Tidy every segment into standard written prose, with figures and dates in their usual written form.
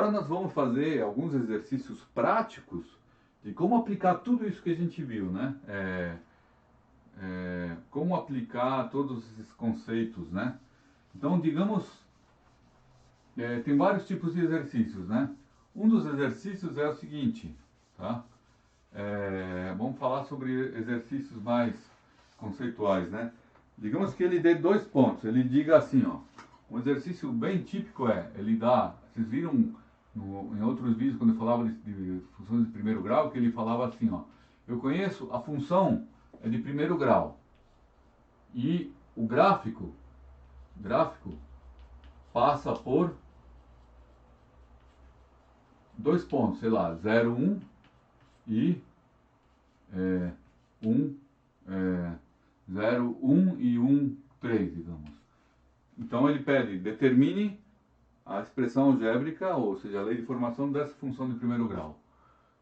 agora nós vamos fazer alguns exercícios práticos de como aplicar tudo isso que a gente viu, né? Como aplicar todos esses conceitos, né? Então, digamos, tem vários tipos de exercícios, né? Um dos exercícios é o seguinte, tá? Vamos falar sobre exercícios mais conceituais, né? Digamos que ele dê 2 pontos, ele diga assim, ó, um exercício bem típico ele dá, vocês viram em outros vídeos quando eu falava de funções de primeiro grau, que ele falava assim, ó, eu conheço a função de primeiro grau e o gráfico passa por 2 pontos, sei lá, 0, 1 e 0, 1 e 1, 3, digamos. Então ele pede, determine a expressão algébrica, ou seja, a lei de formação dessa função de primeiro grau.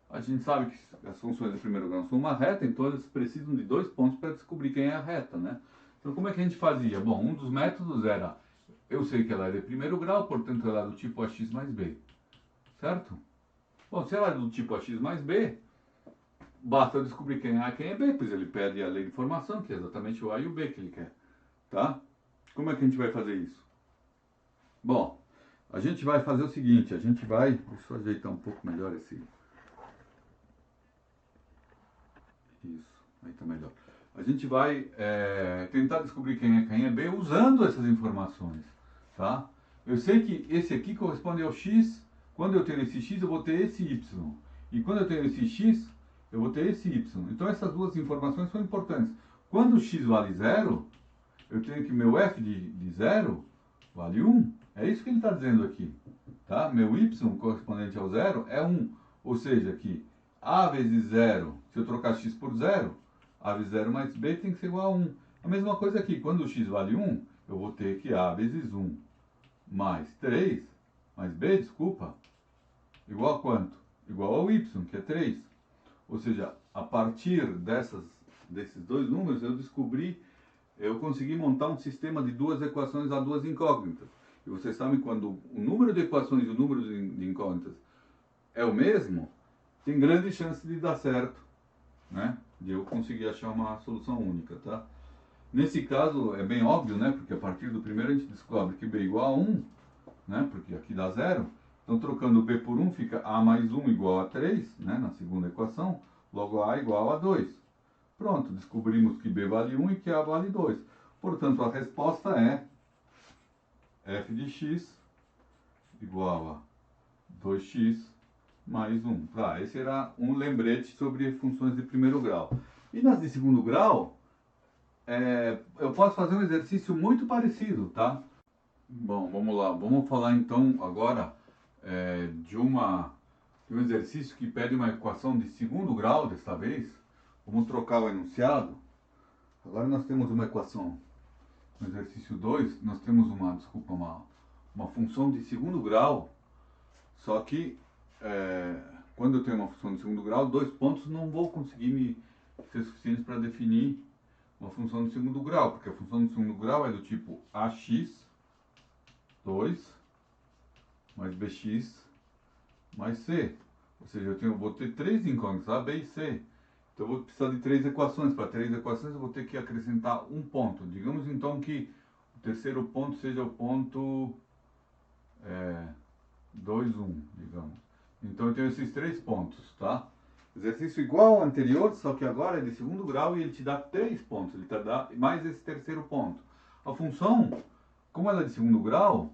A gente sabe que as funções de primeiro grau são uma reta, então elas precisam de 2 pontos para descobrir quem é a reta, né? Então como é que a gente fazia? Bom, um dos métodos era, eu sei que ela é de primeiro grau, portanto ela é do tipo ax mais b, certo? Bom, se ela é do tipo ax mais b, basta eu descobrir quem é A e quem é B, pois ele pede a lei de formação, que é exatamente o A e o B que ele quer, tá? Como é que a gente vai fazer isso? Bom, a gente vai fazer o seguinte, deixa eu ajeitar um pouco melhor isso, aí tá melhor. A gente vai tentar descobrir quem é B usando essas informações, tá? Eu sei que esse aqui corresponde ao X, quando eu tenho esse X eu vou ter esse Y, e quando eu tenho esse X eu vou ter esse Y. Então essas duas informações são importantes. Quando o X vale 0, eu tenho que meu F de 0 vale 1. É isso que ele está dizendo aqui. Tá? Meu Y correspondente ao 0 é 1. Ou seja, que A vezes 0, se eu trocar X por 0, A vezes 0 mais B tem que ser igual a 1. A mesma coisa aqui, quando o X vale 1, eu vou ter que A vezes 1 mais 3, mais B, desculpa, igual a quanto? Igual ao Y, que é 3. Ou seja, a partir desses dois números, eu consegui montar um sistema de duas equações a duas incógnitas. E vocês sabem, quando o número de equações e o número de incógnitas é o mesmo, tem grande chance de dar certo, né? De eu conseguir achar uma solução única, tá? Nesse caso, é bem óbvio, né? Porque a partir do primeiro a gente descobre que B é igual a 1, né? Porque aqui dá 0. Então, trocando B por 1, fica A mais 1 igual a 3, né? Na segunda equação. Logo, A igual a 2. Pronto, descobrimos que B vale 1 e que A vale 2. Portanto, a resposta é f de x igual a 2x mais 1. Tá, esse era um lembrete sobre funções de primeiro grau. E nas de segundo grau, eu posso fazer um exercício muito parecido, tá? Bom, vamos lá. Vamos falar então agora de um exercício que pede uma equação de segundo grau, desta vez. Vamos trocar o enunciado. Agora nós temos uma equação. No exercício 2, nós temos uma função de segundo grau, só que quando eu tenho uma função de segundo grau, 2 pontos não vou conseguir ser suficientes para definir uma função de segundo grau, porque a função de segundo grau é do tipo ax2 mais bx mais c. Ou seja, vou ter 3 incógnitas, A, B e C. Então eu vou precisar de 3 equações. Para 3 equações eu vou ter que acrescentar um ponto. Digamos então que o terceiro ponto seja o ponto 2, 1, digamos. Então eu tenho esses 3 pontos, tá? Exercício igual ao anterior, só que agora é de segundo grau e ele te dá 3 pontos. Ele te dá mais esse terceiro ponto. A função, como ela é de segundo grau,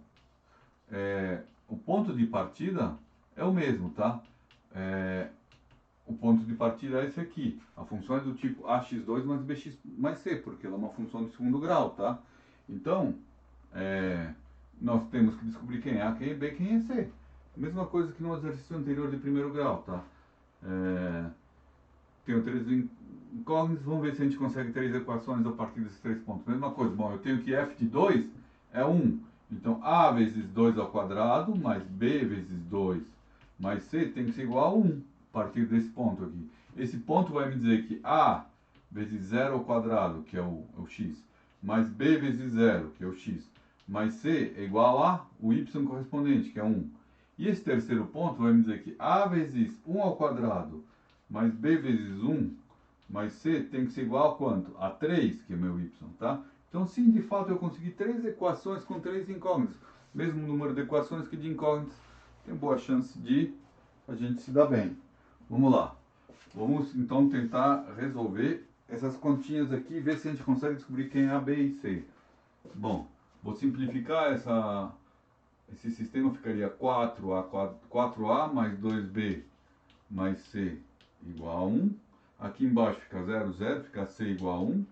o ponto de partida é o mesmo, tá? O ponto de partida é esse aqui. A função é do tipo ax2 mais bx mais c, porque ela é uma função de segundo grau, tá? Então, nós temos que descobrir quem é A, quem é B, quem é C. A mesma coisa que no exercício anterior de primeiro grau, tá? Tenho 3 incógnitas, vamos ver se a gente consegue 3 equações a partir desses 3 pontos. Mesma coisa, bom, eu tenho que f de 2 é 1. Então, A vezes 2 ao quadrado, mais B vezes 2, mais C tem que ser igual a 1, a partir desse ponto aqui. Esse ponto vai me dizer que A vezes 0 ao quadrado, que é o x, mais B vezes 0, que é o x, mais C é igual a o y correspondente, que é 1. E esse terceiro ponto vai me dizer que a vezes 1 ao quadrado mais b vezes 1 mais c tem que ser igual a quanto? A 3, que é meu y, tá? Então, sim, de fato, eu consegui 3 equações com 3 incógnitas. Mesmo número de equações que de incógnitas, tem boa chance de a gente se dar bem. Vamos lá. Vamos, então, tentar resolver essas continhas aqui e ver se a gente consegue descobrir quem é A, B e C. Bom, vou simplificar esse sistema, ficaria 4A mais 2B mais C igual a 1. Aqui embaixo fica 0, 0, fica C igual a 1.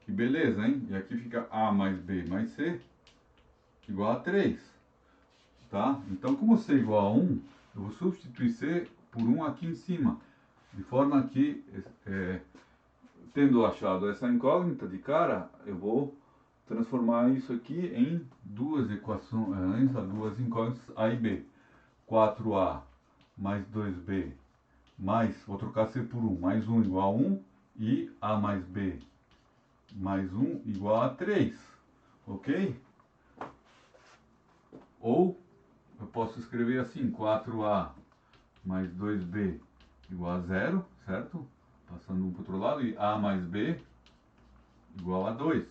Que beleza, hein? E aqui fica A mais B mais C igual a 3. Tá? Então, como C igual a 1, eu vou substituir C por 1 aqui em cima. De forma que, tendo achado essa incógnita de cara, eu vou transformar isso aqui em duas equações, duas incógnitas A e B. 4A mais 2B mais, vou trocar C por 1, mais 1 igual a 1 e A mais B mais 1 igual a 3, ok? Ou eu posso escrever assim, 4A mais 2B igual a 0, certo? Passando um para o outro lado, e A mais B igual a 2,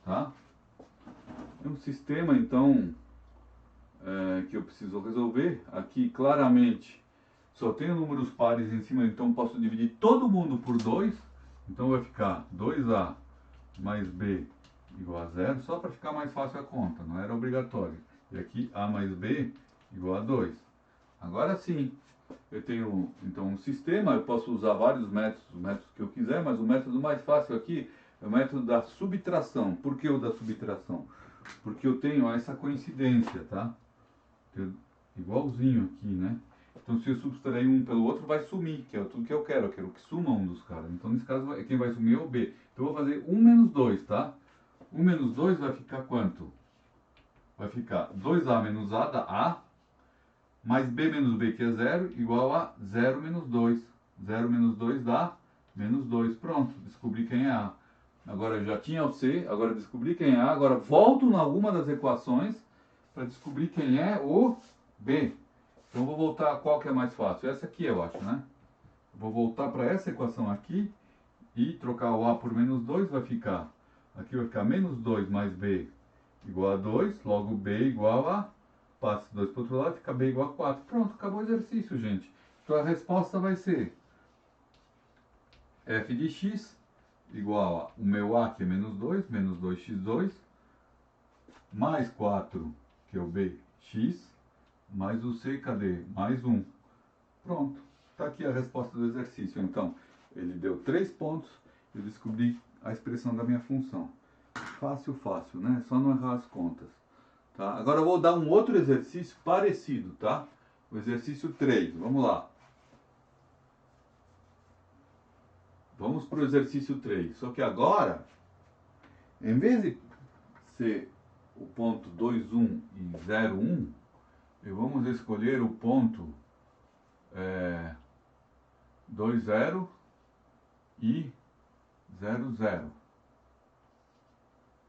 tá? É um sistema, então, que eu preciso resolver. Aqui, claramente, só tenho números pares em cima, então posso dividir todo mundo por 2. Então vai ficar 2A mais B igual a 0, só para ficar mais fácil a conta, não era obrigatório. E aqui A mais B igual a 2. Agora sim, eu tenho então um sistema, eu posso usar vários métodos, os métodos que eu quiser, mas o método mais fácil aqui é o método da subtração. Por que o da subtração? Porque eu tenho essa coincidência, tá? Igualzinho aqui, né? Então, se eu subtrair um pelo outro, vai sumir, que é tudo que eu quero que suma um dos caras. Então, nesse caso, quem vai sumir é o B. Então, eu vou fazer 1 menos 2, tá? 1 menos 2 vai ficar quanto? Vai ficar 2A menos A dá A, mais B menos B, que é 0, igual a 0 menos 2. 0 menos 2 dá menos 2. Pronto, descobri quem é A. Agora eu já tinha o C, agora descobri quem é A. Agora volto em alguma das equações para descobrir quem é o B. Então vou voltar a qual que é mais fácil. Essa aqui eu acho, né? Vou voltar para essa equação aqui e trocar o A por menos 2, vai ficar... Aqui vai ficar menos 2 mais B igual a 2, logo B igual a... Passa 2 para o outro lado, fica B igual a 4. Pronto, acabou o exercício, gente. Então a resposta vai ser f de x igual a o meu A, que é menos 2x2, mais 4, que é o bx, mais o c, cadê? Mais 1. Pronto, está aqui a resposta do exercício. Então, ele deu 3 pontos, eu descobri a expressão da minha função. Fácil, fácil, né? Só não errar as contas. Tá? Agora eu vou dar um outro exercício parecido, tá? O exercício 3, vamos lá. Vamos para o exercício 3. Só que agora, em vez de ser o ponto 2, 1 e 0, 1, vamos escolher o ponto 2, 0 e 0, 0.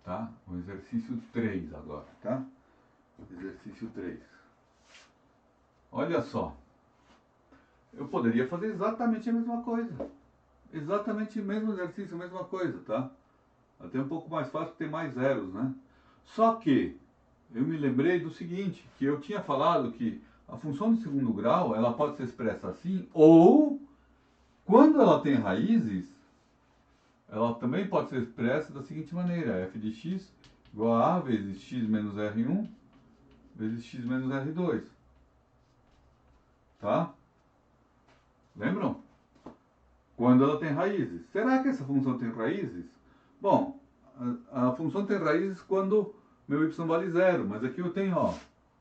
Tá? O exercício 3 agora, tá? Exercício 3. Olha só. Eu poderia fazer exatamente a mesma coisa. Exatamente o mesmo exercício, a mesma coisa, tá? Até um pouco mais fácil, porque tem mais zeros, né? Só que eu me lembrei do seguinte, que eu tinha falado que a função de segundo grau, ela pode ser expressa assim, ou, quando ela tem raízes, ela também pode ser expressa da seguinte maneira, f de x igual a vezes x menos R1 vezes x menos R2. Tá? Lembram? Quando ela tem raízes. Será que essa função tem raízes? Bom, a função tem raízes quando meu y vale 0, mas aqui eu tenho, ó,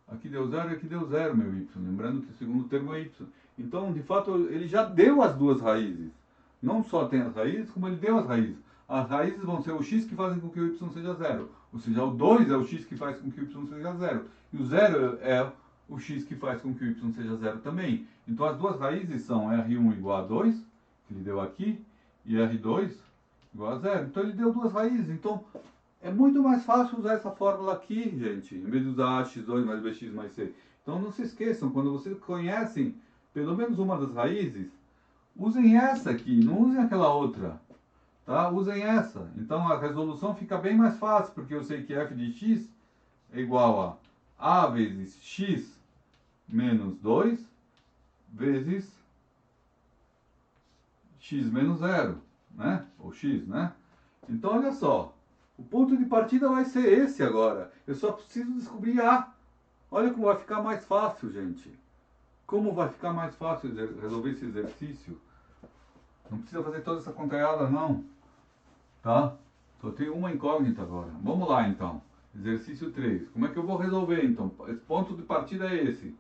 aqui deu 0 e aqui deu 0 meu y, lembrando que o segundo termo é y. Então, de fato, ele já deu as duas raízes. Não só tem as raízes, como ele deu as raízes. As raízes vão ser o x que fazem com que o y seja 0. Ou seja, o 2 é o x que faz com que o y seja 0. E o 0 é o x que faz com que o y seja 0 também. Então, as duas raízes são R1 igual a 2, que ele deu aqui, e R2 igual a 0. Então, ele deu duas raízes. Então, é muito mais fácil usar essa fórmula aqui, gente, em vez de usar x2 mais bx mais c. Então não se esqueçam, quando vocês conhecem pelo menos uma das raízes, usem essa aqui, não usem aquela outra, tá? Usem essa. Então a resolução fica bem mais fácil, porque eu sei que f de x é igual a vezes x menos 2 vezes x menos 0, né? Ou x, né? Então olha só, o ponto de partida vai ser esse agora. Eu só preciso descobrir A. Olha como vai ficar mais fácil, gente. Como vai ficar mais fácil resolver esse exercício. Não precisa fazer toda essa conteada não, tá? Só tem uma incógnita agora. Vamos lá então. Exercício 3. Como é que eu vou resolver então? Esse ponto de partida é esse.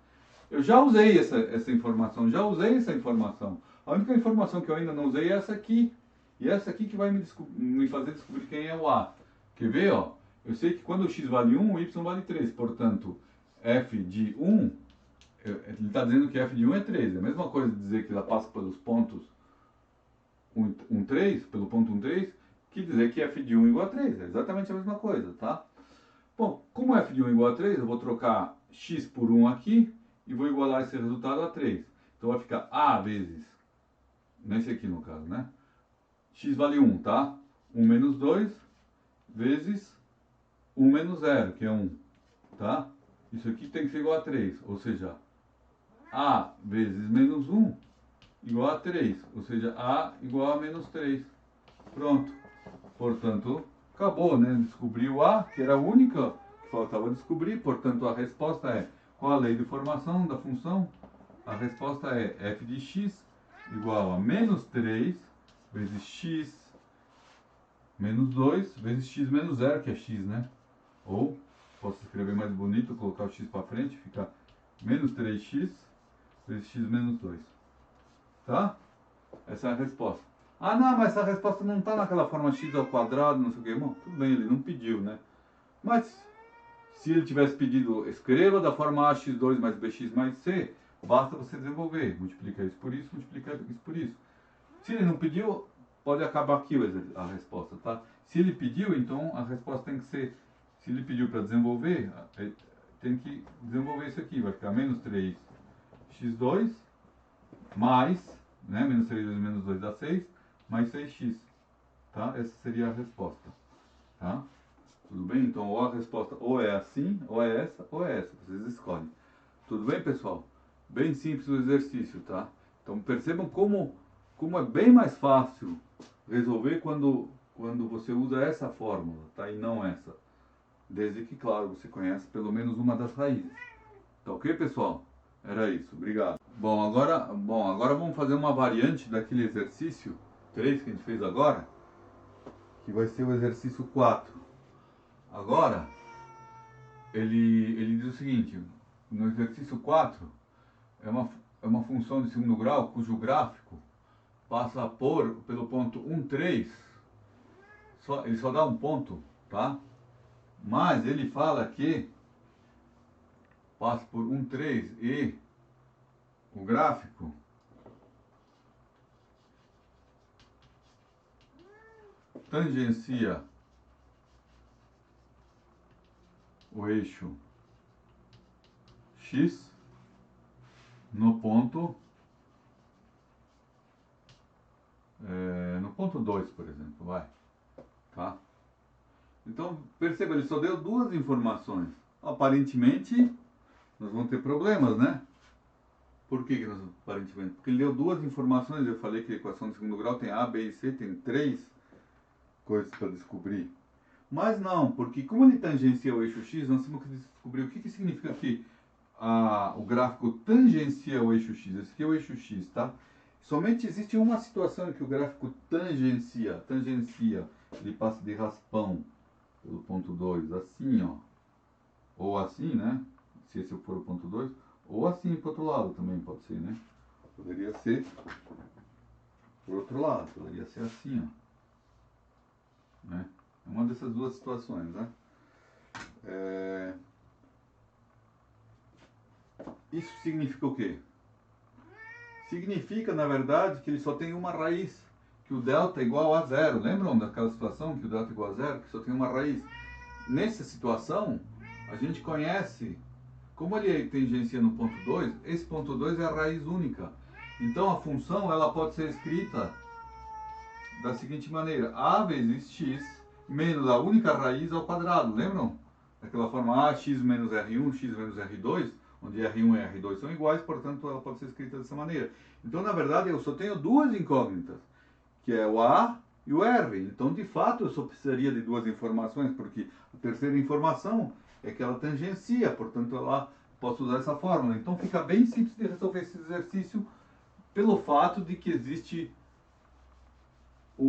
Eu já usei essa informação, já usei essa informação. A única informação que eu ainda não usei é essa aqui. E essa aqui que vai me fazer descobrir quem é o A. Quer ver, ó? Eu sei que quando o x vale 1, o y vale 3. Portanto, f de 1, ele está dizendo que f de 1 é 3. É a mesma coisa de dizer que ela passa pelos pontos 1, 3, pelo ponto 1, 3, que dizer que f de 1 é igual a 3. É exatamente a mesma coisa, tá? Bom, como f de 1 é igual a 3, eu vou trocar x por 1 aqui e vou igualar esse resultado a 3. Então vai ficar A vezes, nesse aqui no caso, né? X vale 1, tá? 1 menos 2 vezes 1 menos 0, que é 1, tá? Isso aqui tem que ser igual a 3, ou seja, A vezes menos 1 igual a 3, ou seja, A igual a menos 3. Pronto. Portanto, acabou, né? Descobriu A, que era a única que faltava descobrir, portanto a resposta é, qual a lei de formação da função? A resposta é f de x igual a menos 3 vezes x menos 2 vezes x menos 0, que é x, né? Ou, posso escrever mais bonito, colocar o x para frente, fica menos 3x vezes x menos 2. Tá? Essa é a resposta. Ah, não, mas essa resposta não está naquela forma x ao quadrado, não sei o que. Bom, tudo bem, ele não pediu, né? Mas, se ele tivesse pedido, escreva da forma ax2 mais bx mais c, basta você desenvolver. Multiplica isso por isso, multiplica isso por isso. Se ele não pediu, pode acabar aqui a resposta, tá? Se ele pediu, então a resposta tem que ser... Se ele pediu para desenvolver, tem que desenvolver isso aqui. Vai ficar menos 3x2 mais, né? Menos 3 vezes menos 2 dá 6, mais 6x. Tá? Essa seria a resposta. Tá? Tudo bem? Então, ou a resposta ou é assim, ou é essa, ou é essa. Vocês escolhem. Tudo bem, pessoal? Bem simples o exercício, tá? Então, percebam como é bem mais fácil resolver quando você usa essa fórmula, tá? E não essa. Desde que, claro, você conhece pelo menos uma das raízes. Tá ok, pessoal? Era isso. Obrigado. Bom, agora vamos fazer uma variante daquele exercício 3 que a gente fez agora, que vai ser o exercício 4. Agora, ele diz o seguinte, no exercício 4, é uma função de segundo grau cujo gráfico passa pelo ponto 1, 3, ele só dá um ponto, tá? Mas ele fala que passa por 1, 3 e o gráfico tangencia o eixo x no ponto 2, por exemplo, vai, tá? Então, perceba, ele só deu duas informações. Aparentemente, nós vamos ter problemas, né? Por que nós aparentemente? Porque ele deu duas informações, eu falei que a equação de segundo grau tem A, B e C, tem 3 coisas para descobrir. Mas não, porque como ele tangencia o eixo x, nós temos que descobrir o que significa que o gráfico tangencia o eixo x. Esse aqui é o eixo x, tá? Somente existe uma situação em que o gráfico tangencia, ele passa de raspão pelo ponto 2, assim, ó. Ou assim, né? Se esse for o ponto 2, ou assim para o outro lado também pode ser, né? Poderia ser por outro lado, poderia ser assim, ó. Né? É uma dessas duas situações, né? Isso significa o quê? Significa, na verdade, que ele só tem uma raiz, que o delta é igual a zero. Lembram daquela situação que o delta é igual a zero, que só tem uma raiz? Nessa situação, a gente conhece como ele tangencia no ponto 2, esse ponto 2 é a raiz única. Então a função ela pode ser escrita da seguinte maneira: a vezes x menos a única raiz ao quadrado. Lembram? Daquela forma ax menos r1, x menos r2, onde r1 e r2 são iguais, portanto ela pode ser escrita dessa maneira. Então, na verdade, eu só tenho duas incógnitas, que é o a e o r. Então, de fato, eu só precisaria de duas informações, porque a terceira informação é que ela tangencia, portanto, ela posso usar essa fórmula. Então, fica bem simples de resolver esse exercício pelo fato de que existe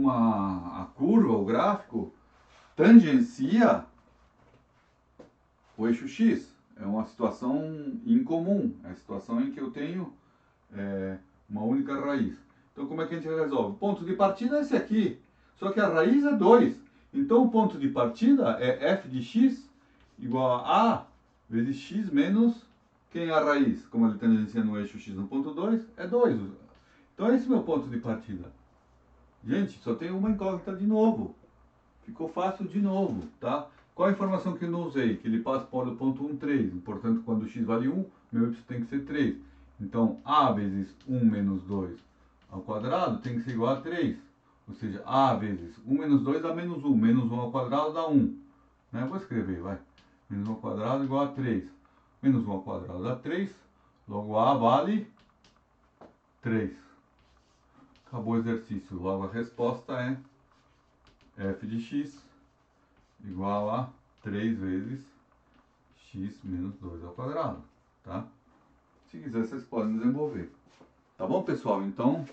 a curva, o gráfico, tangencia o eixo x. É uma situação incomum, é a situação em que eu tenho uma única raiz. Então, como é que a gente resolve? O ponto de partida é esse aqui, só que a raiz é 2. Então, o ponto de partida é f de x igual a vezes x menos, quem é a raiz? Como ele tangencia no eixo x no ponto 2, é 2. Então, esse é o meu ponto de partida. Gente, só tem uma incógnita de novo. Ficou fácil de novo, tá? Qual a informação que eu não usei? Que ele passa por o ponto 1, 3. Portanto, quando x vale 1, meu y tem que ser 3. Então, a vezes 1 menos 2 ao quadrado tem que ser igual a 3. Ou seja, a vezes 1 menos 2 dá menos 1. Menos 1 ao quadrado dá 1. Né? Vou escrever, vai. Menos 1 ao quadrado igual a 3. Menos 1 ao quadrado dá 3. Logo, a vale 3. Acabou o exercício. Logo, a resposta é f de x igual a 3 vezes x menos 2 ao quadrado, tá? Se quiser, vocês podem desenvolver. Tá bom, pessoal? Então,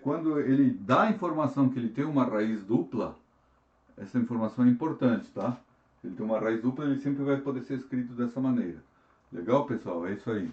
quando ele dá a informação que ele tem uma raiz dupla, essa informação é importante, tá? Se ele tem uma raiz dupla, ele sempre vai poder ser escrito dessa maneira. Legal, pessoal? É isso aí.